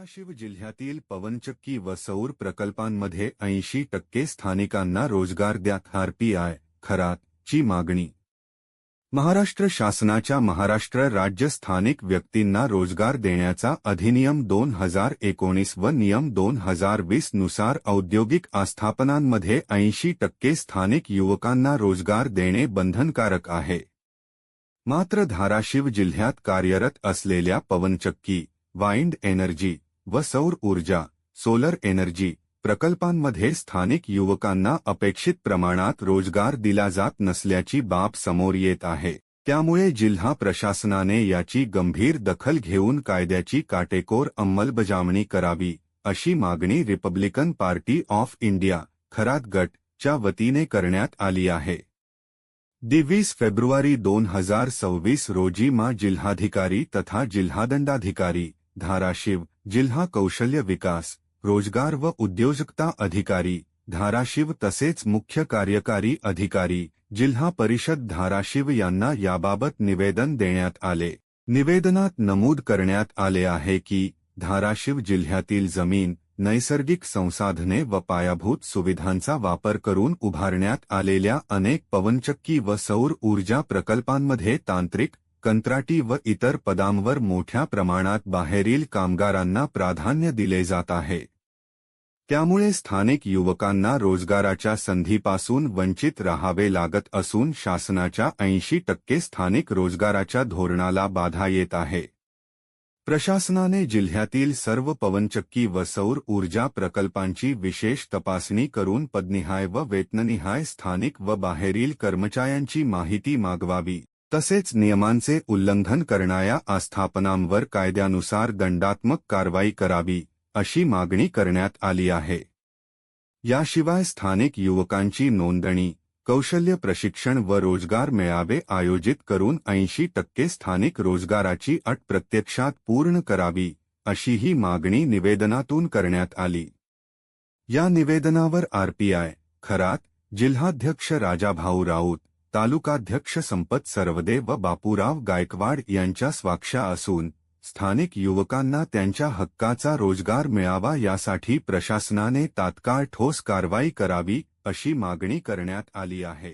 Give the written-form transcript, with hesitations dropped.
धाराशिव जिल्ह्यातील पवनचक्की व सौर प्रकल्पांमध्ये 80% स्थानिकांना रोजगार द्या आरपीआय खरात ची मागणी। महाराष्ट्र शासनाच्या महाराष्ट्र राज्य स्थानिक व्यक्तींना रोजगार देण्याचा अधिनियम 2019 व नियम 2020 नुसार औद्योगिक आस्थापनांमध्ये 80% स्थानिक युवकांना रोजगार देणे बंधनकारक आहे। मात्र धाराशिव जिल्ह्यात कार्यरत असलेल्या पवनचक्की, वाइंड एनर्जी व सौर ऊर्जा सोलर एनर्जी प्रकल्पांमध्ये स्थानिक युवकांना अपेक्षित प्रमाणात रोजगार दिला जात नसल्याची बाब समोर येत आहे। त्यामुळे जिल्हा प्रशासनाने याची गंभीर दखल घेऊन कायद्याची काटेकोर अंमलबजावणी करावी, अशी मागणी Republican party of India Kharat गट च्या वतीने करण्यात आली आहे। 20 फेब्रुवारी 2026 रोजी जिल्हाधिकारी तथा जिल्हादंडाधिकारी धाराशिव, जिल्हा कौशल्य विकास, रोजगार व उद्योजकता अधिकारी धाराशिव तसेच मुख्य कार्यकारी अधिकारी जिल्हा परिषद धाराशिव यांना याबाबत निवेदन देण्यात आले। निवेदनात नमूद करण्यात आले आहे की धाराशिव जिल्ह्यातील जमीन, नैसर्गिक संसाधने व पायाभूत सुविधांचा वापर करून उभारण्यात आलेल्या अनेक पवनचक्की व सौर ऊर्जा प्रकल्पांमध्ये तांत्रिक, कंत्राटी व इतर पदांवर मोठ्या प्रमाणात बाहेरील कामगारांना प्राधान्य दिले जात आहे। त्यामुळे स्थानिक युवकांना रोजगाराच्या संधीपासून वंचित राहावे लागत असून शासनाच्या 80% स्थानिक रोजगाराच्या धोरणाला बाधा येत आहे। प्रशासनाने जिल्ह्यातील सर्व पवनचक्की व सौर ऊर्जा प्रकल्पांची विशेष तपासणी करून पदनिहाय व वेतननिहाय स्थानिक व बाहेरील कर्मचाऱ्यांची माहिती मागवावी, तसेच नियमांचे उल्लंघन करणाऱ्या आस्थापनांवर कायद्यानुसार दंडात्मक कारवाई करावी, अशी मागणी करण्यात आली आहे। याशिवाय स्थानिक युवकांची नोंदणी, कौशल्य प्रशिक्षण व रोजगार मेळावे आयोजित करून 80% स्थानिक रोजगाराची अट प्रत्यक्षात पूर्ण करावी, अशीही मागणी निवेदनातून करण्यात आली। या निवेदनावर आरपीआय खरात, जिल्हाध्यक्ष राजाभाऊ राऊत, तालुकाध्यक्ष संपत सरवदे व बापूराव गायकवाड यांच्या स्वाक्षऱ्या असून स्थानिक युवकांना त्यांच्या हक्काचा रोजगार मिळावा यासाठी प्रशासनाने तात्काळ ठोस कारवाई करावी, अशी मागणी करण्यात आली आहे।